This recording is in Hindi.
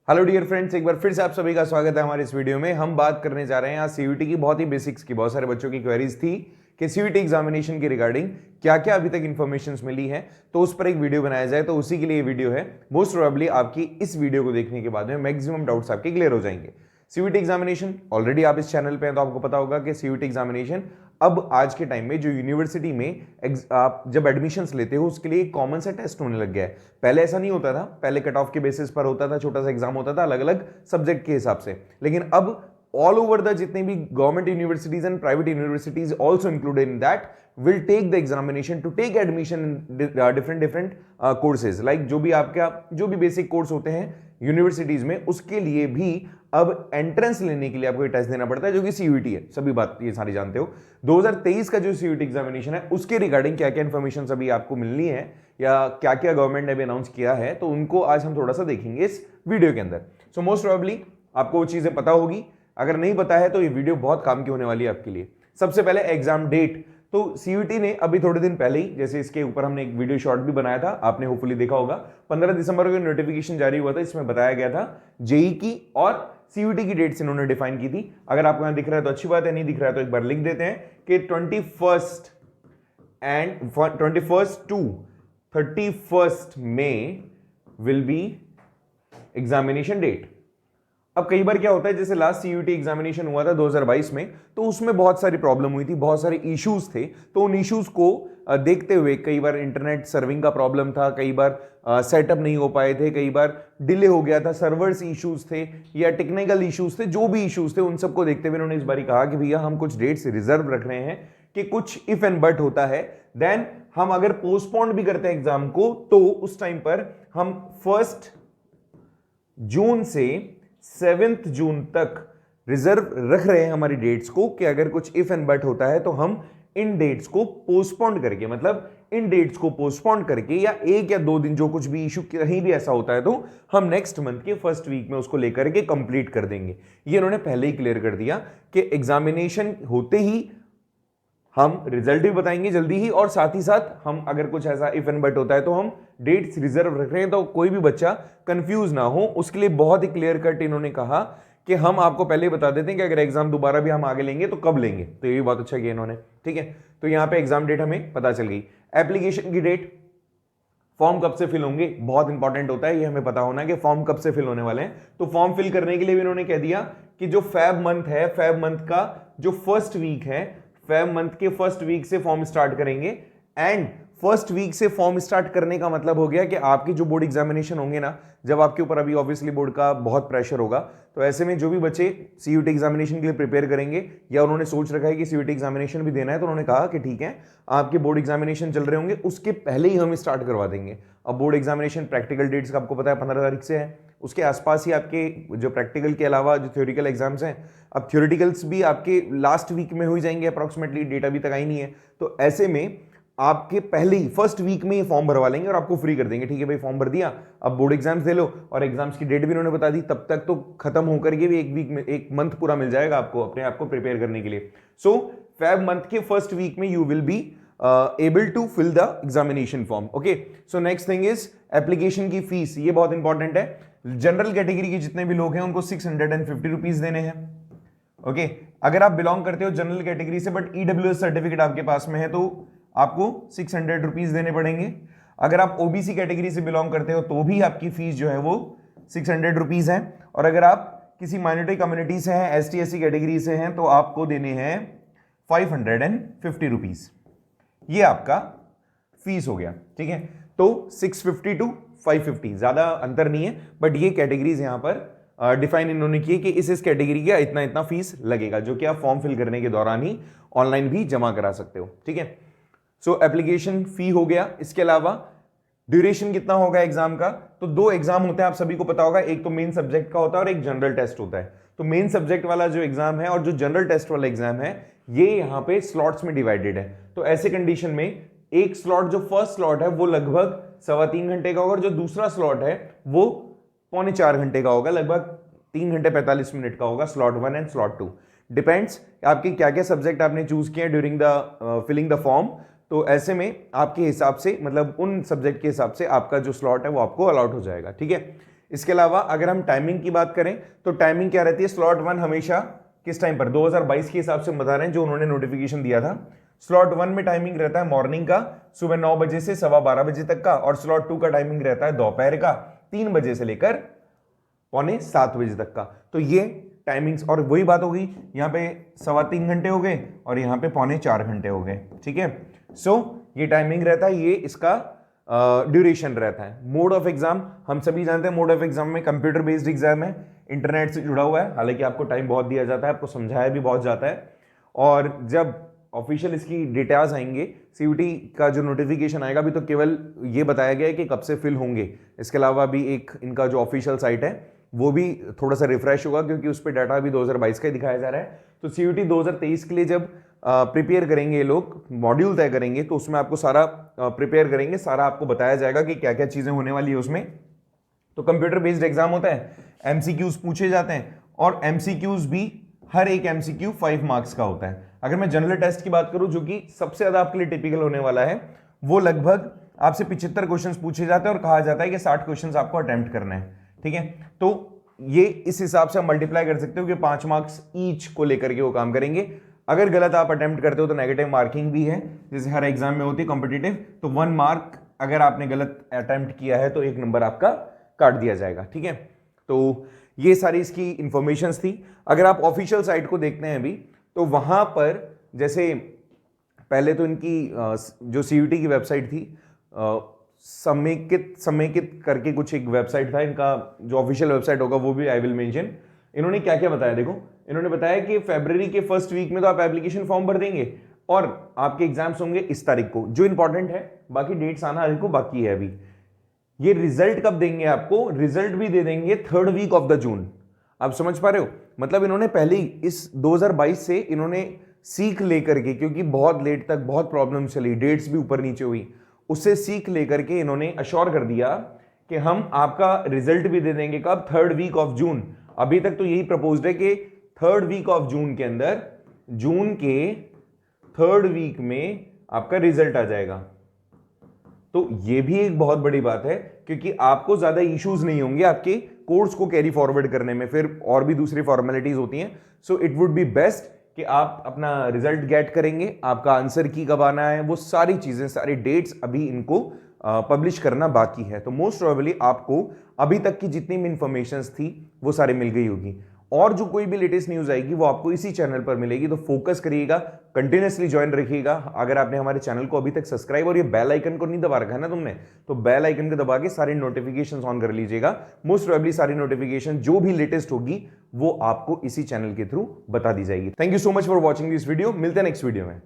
हेलो डियर फ्रेंड्स, एक बार फिर से आप सभी का स्वागत है हमारे इस वीडियो में। हम बात करने जा रहे हैं आज सीयूटी की बहुत ही बेसिक्स की। बहुत सारे बच्चों की क्वेरीज थी कि सीयूटी एग्जामिनेशन की रिगार्डिंग क्या क्या अभी तक इन्फॉर्मेशन मिली है, तो उस पर एक वीडियो बनाया जाए। तो उसी के लिए वीडियो है। मोस्ट प्रोबेबली आपकी इस वीडियो को देखने के बाद में मैक्सिमम डाउट्स आपके क्लियर हो जाएंगे। सीयूटी एग्जामिनेशन ऑलरेडी आप इस चैनल पे हैं तो आपको पता होगा कि सीयूटी एग्जामिनेशन अब आज के टाइम में जो यूनिवर्सिटी में आप जब एडमिशंस लेते हो उसके लिए एक कॉमन सा टेस्ट होने लग गया है। पहले ऐसा नहीं होता था, पहले कट ऑफ के बेसिस पर होता था, छोटा सा एग्जाम होता था अलग अलग सब्जेक्ट के हिसाब से। लेकिन अब ऑल ओवर द जितने भी government universities and private universities also included in that will take the examination to take admission in different courses, like जो भी बेसिक कोर्स होते हैं यूनिवर्सिटीज में, उसके लिए भी अब एंट्रेंस लेने के लिए आपको टेस्ट देना पड़ता है जो कि सीयूटी है। सभी बात ये सारी जानते हो। 2023 का जो सीयूटी एग्जामिनेशन है उसके रिगार्डिंग क्या क्या इन्फॉर्मेशन अभी आपको मिलनी है या क्या क्या गवर्नमेंट ने भी अनाउंस किया है, तो उनको आज हम थोड़ा सा देखेंगे इस वीडियो के अंदर। सो मोस्ट प्रोबेबली आपको वो चीजें पता होगी, अगर नहीं पता है तो ये वीडियो बहुत काम की होने वाली है आपके लिए। सबसे पहले एग्जाम डेट। तो सीयूटी ने अभी थोड़े दिन पहले ही, जैसे इसके ऊपर हमने एक वीडियो शॉर्ट भी बनाया था, आपने होपफुली देखा होगा, 15 दिसंबर को नोटिफिकेशन जारी हुआ था। इसमें बताया गया था जेई की और सीयूटी की डेट्स इन्होंने डिफाइन की थी। अगर आपको यहां दिख रहा है तो अच्छी बात है, नहीं दिख रहा है तो एक बार लिख देते हैं कि 21 to 31 May will be examination date. अब कई बार क्या होता है, जैसे लास्ट सीयूटी एग्जामिनेशन हुआ था 2022 में, तो उसमें बहुत सारी प्रॉब्लम हुई थी, बहुत सारे इश्यूज थे। तो उन इश्यूज को देखते हुए कई बार इंटरनेट सर्विंग का प्रॉब्लम था, कई बार सेटअप नहीं हो पाए थे, कई बार डिले हो गया था, सर्वर्स इश्यूज थे या टेक्निकल इश्यूज थे, जो भी इश्यूज थे उन सबको देखते हुए उन्होंने इस बार कहा कि भैया हम कुछ डेट्स रिजर्व रख रहे हैं कि कुछ इफ एंड बट होता है, देन हम अगर पोस्टपोन भी करते हैं एग्जाम को तो उस टाइम पर हम 1 जून से 7 जून तक रिजर्व रख रहे हैं हमारी डेट्स को, कि अगर कुछ इफ एंड बट होता है तो हम इन डेट्स को पोस्टपोन करके, मतलब इन डेट्स को पोस्टपोन करके या 1 या 2 दिन, जो कुछ भी इशू कहीं भी ऐसा होता है तो हम नेक्स्ट मंथ के फर्स्ट वीक में उसको लेकर के कंप्लीट कर देंगे। ये इन्होंने पहले ही क्लियर कर दिया कि एग्जामिनेशन होते ही हम रिजल्ट भी बताएंगे जल्दी ही, और साथ ही साथ हम अगर कुछ ऐसा इफ एंड बट होता है तो हम डेट्स रिजर्व रख रहे हैं, तो कोई भी बच्चा कंफ्यूज ना हो उसके लिए बहुत ही क्लियर कट इन्होंने कहा कि हम आपको पहले ही बता देते हैं कि अगर एग्जाम दोबारा भी हम आगे लेंगे तो कब लेंगे। तो ये भी बहुत अच्छा किया इन्होंने, ठीक है। तो यहाँ पे एग्जाम डेट हमें पता चल गई। एप्लीकेशन की डेट, फॉर्म कब से फिल होंगे, बहुत इंपॉर्टेंट होता है ये हमें पता होना कि फॉर्म कब से फिल होने वाले हैं। तो फॉर्म फिल करने के लिए भी इन्होंने कह दिया कि जो फेब मंथ है, फेब मंथ का जो फर्स्ट वीक है, फेब मंथ के फर्स्ट वीक से फॉर्म स्टार्ट करेंगे। एंड फर्स्ट वीक से फॉर्म स्टार्ट करने का मतलब हो गया कि आपके जो बोर्ड एग्जामिनेशन होंगे ना, जब आपके ऊपर अभी ऑब्वियसली बोर्ड का बहुत प्रेशर होगा, तो ऐसे में जो भी बच्चे सीयूटी एग्जामिनेशन के लिए प्रिपेयर करेंगे या उन्होंने सोच रखा है कि सीयूटी एग्जामिनेशन भी देना है, तो उन्होंने कहा कि ठीक है आपके बोर्ड एग्जामिनेशन चल रहे होंगे उसके पहले ही हम स्टार्ट करवा देंगे। अब बोर्ड एग्जामिनेशन प्रैक्टिकल डेट्स का आपको पता है 15 तारीख से है, उसके आसपास ही आपके जो प्रैक्टिकल के अलावा जो थ्योरेटिकल एग्जाम्स हैं, अब थ्योरेटिकल्स भी आपके लास्ट वीक में हो जाएंगे अप्रॉक्सीमेटली, डेट अभी तक आई नहीं है। तो ऐसे में आपके पहले ही फर्स्ट वीक में ये फॉर्म भरवा लेंगे और आपको फ्री कर देंगे। ठीक है भाई, फॉर्म भर दिया, अब बोर्ड एग्जाम्स दे लो, और एग्जाम्स की डेट भी उन्होंने बता दी, तब तक तो खत्म होकर के भी एक वीक में, एक मंथ पूरा मिल जाएगा आपको अपने आप को प्रिपेयर करने के लिए। सो फेब मंथ के फर्स्ट वीक में you will be able to fill the examination form. Okay, so next thing is application की फीस, ये बहुत इंपॉर्टेंट है। जनरल कैटेगरी के जितने भी लोग हैं उनको 650 रुपीज देने हैं। ओके, अगर आप बिलोंग करते हो जनरल कैटेगरी से बट ईडब्ल्यूएस सर्टिफिकेट आपके पास में है तो आपको 600 रुपीज देने पड़ेंगे। अगर आप ओबीसी कैटेगरी से बिलोंग करते हो तो भी आपकी फीस जो है वो 600 रुपीज है। और अगर आप किसी माइनॉरिटी कम्युनिटी से हैं, एसटी एससी कैटेगरी से हैं, तो आपको देने हैं 550 रुपीज। ये आपका फीस हो गया, ठीक है। तो 650 टू 550, ज्यादा अंतर नहीं है, बट ये कैटेगरीज यहां पर डिफाइन इन्होंने किए कि इस कैटेगरी का इतना इतना फीस लगेगा, जो कि आप फॉर्म फिल करने के दौरान ही ऑनलाइन भी जमा करा सकते हो, ठीक है। सो एप्लीकेशन फी हो गया। इसके अलावा ड्यूरेशन कितना होगा एग्जाम का, तो 2 एग्जाम होते हैं, आप सभी को पता होगा, एक तो मेन सब्जेक्ट का होता है और एक जनरल टेस्ट होता है। तो मेन सब्जेक्ट वाला जो एग्जाम है और जो जनरल टेस्ट वाला एग्जाम है, ये यहां पे स्लॉट्स में डिवाइडेड है। तो ऐसे कंडीशन में एक स्लॉट, जो फर्स्ट स्लॉट है वो लगभग 3.25 घंटे का होगा, और जो दूसरा स्लॉट है वो 3.25 घंटे का होगा, लगभग 3 घंटे 45 मिनट का होगा, स्लॉट 1 एंड स्लॉट 2। डिपेंड्स आपके क्या क्या सब्जेक्ट आपने चूज किए during the filling the form. तो ऐसे में आपके हिसाब से, मतलब उन सब्जेक्ट के हिसाब से आपका जो स्लॉट है वो आपको अलॉट हो जाएगा, ठीक है। इसके अलावा अगर हम टाइमिंग की बात करें तो टाइमिंग क्या रहती है, स्लॉट 1 हमेशा किस टाइम पर, 2022 के हिसाब से बता रहे हैं जो उन्होंने नोटिफिकेशन दिया था। स्लॉट 1 में टाइमिंग रहता है मॉर्निंग का सुबह 9 बजे से 12:15 बजे तक का, और स्लॉट 2 का टाइमिंग रहता है दोपहर का 3 बजे से लेकर 6:45 बजे तक का। तो ये टाइमिंग्स, और वही बात होगी यहाँ पे 3.25 घंटे हो गए और यहाँ पे 3.25 घंटे हो गए, ठीक है। सो ये टाइमिंग रहता है, ये इसका ड्यूरेशन रहता है। मोड ऑफ एग्जाम हम सभी जानते हैं, मोड ऑफ एग्जाम में कंप्यूटर बेस्ड एग्जाम है, इंटरनेट से जुड़ा हुआ है, हालांकि आपको टाइम बहुत दिया जाता है, आपको समझाया भी बहुत जाता है, और जब ऑफिशियल इसकी डिटेल्स आएंगे, सीयूटी का जो नोटिफिकेशन आएगा, अभी तो केवल ये बताया गया है कि कब से फिल होंगे। इसके अलावा भी एक इनका जो ऑफिशियल साइट है वो भी थोड़ा सा रिफ्रेश होगा, क्योंकि उस पर डाटा अभी 2022 का ही दिखाया जा रहा है। तो सीयूटी 2023 के लिए जब प्रिपेयर करेंगे ये लोग, मॉड्यूल तय करेंगे, तो उसमें आपको सारा प्रिपेयर करेंगे, सारा आपको बताया जाएगा कि क्या क्या चीजें होने वाली है उसमें। तो कंप्यूटर बेस्ड एग्जाम होता है, एमसीक्यूज पूछे जाते हैं, और एमसीक्यूज भी हर एक एमसीक्यू 5 मार्क्स का होता है। अगर मैं जनरल टेस्ट की बात करूं जो कि सबसे ज्यादा आपके लिए टिपिकल होने वाला है, वो लगभग आपसे 75 क्वेश्चंस पूछे जाते हैं और कहा जाता है कि 60 क्वेश्चंस आपको अटेम्प्ट करना है, ठीक है। तो ये इस हिसाब से आप मल्टीप्लाई कर सकते हो कि 5 मार्क्स ईच को लेकर के वो काम करेंगे। अगर गलत आप अटेम्प्ट करते हो तो नेगेटिव मार्किंग भी है, जैसे हर एग्जाम में होती है कॉम्पिटिटिव, तो 1 मार्क अगर आपने गलत अटेम्प्ट किया है तो 1 नंबर आपका काट दिया जाएगा, ठीक है। तो ये सारी इसकी इंफॉर्मेशन थी। अगर आप ऑफिशियल साइट को देखते हैं अभी, तो वहां पर जैसे पहले तो इनकी जो सीयूटी की वेबसाइट थी, समेकित करके कुछ एक वेबसाइट था इनका, जो ऑफिशियल वेबसाइट होगा वो भी आई विल मेंशन। इन्होंने क्या क्या बताया, देखो इन्होंने बताया कि फरवरी के फर्स्ट वीक में तो आप एप्लीकेशन फॉर्म भर देंगे और आपके एग्जाम्स होंगे इस तारीख को, जो इंपॉर्टेंट है, बाकी डेट्स आना को बाकी है अभी। ये रिजल्ट कब देंगे आपको, रिजल्ट भी दे देंगे 3rd week of the June. आप समझ पा रहे हो, मतलब इन्होंने पहले ही इस 2022 से इन्होंने सीख लेकर के, क्योंकि बहुत लेट तक बहुत प्रॉब्लम चली, डेट्स भी ऊपर नीचे हुई, उससे सीख लेकर के इन्होंने अश्योर कर दिया कि हम आपका रिजल्ट भी दे देंगे कब, 3rd वीक ऑफ जून। अभी तक तो यही प्रपोज्ड है कि 3rd वीक ऑफ जून के अंदर, जून के 3rd वीक में आपका रिजल्ट आ जाएगा। तो ये भी एक बहुत बड़ी बात है, क्योंकि आपको ज्यादा इश्यूज नहीं होंगे आपके कोर्स को कैरी फॉरवर्ड करने में, फिर और भी दूसरी फॉर्मेलिटीज होती हैं। So it would be best कि आप अपना रिजल्ट गेट करेंगे, आपका आंसर की कब आना है, वो सारी चीजें, सारी डेट्स अभी इनको पब्लिश करना बाकी है। तो मोस्ट प्रोबेबली आपको अभी तक की जितनी भी इंफॉर्मेशंस थी वो सारी मिल गई होगी, और जो कोई भी लेटेस्ट न्यूज आएगी वो आपको इसी चैनल पर मिलेगी। तो फोकस करिएगा, कंटिन्यूअसली ज्वाइन रखिएगा। अगर आपने हमारे चैनल को अभी तक सब्सक्राइब और ये बेल आइकन को नहीं दबा रखा है ना तुमने, तो बेल आइकन को दबा के सारी नोटिफिकेशंस ऑन कर लीजिएगा। मोस्ट प्रोबेबली सारी नोटिफिकेशन जो भी लेटेस्ट होगी वो आपको इसी चैनल के थ्रू बता दी जाएगी। Thank you so much for watching this video, मिलते हैं नेक्स्ट वीडियो में।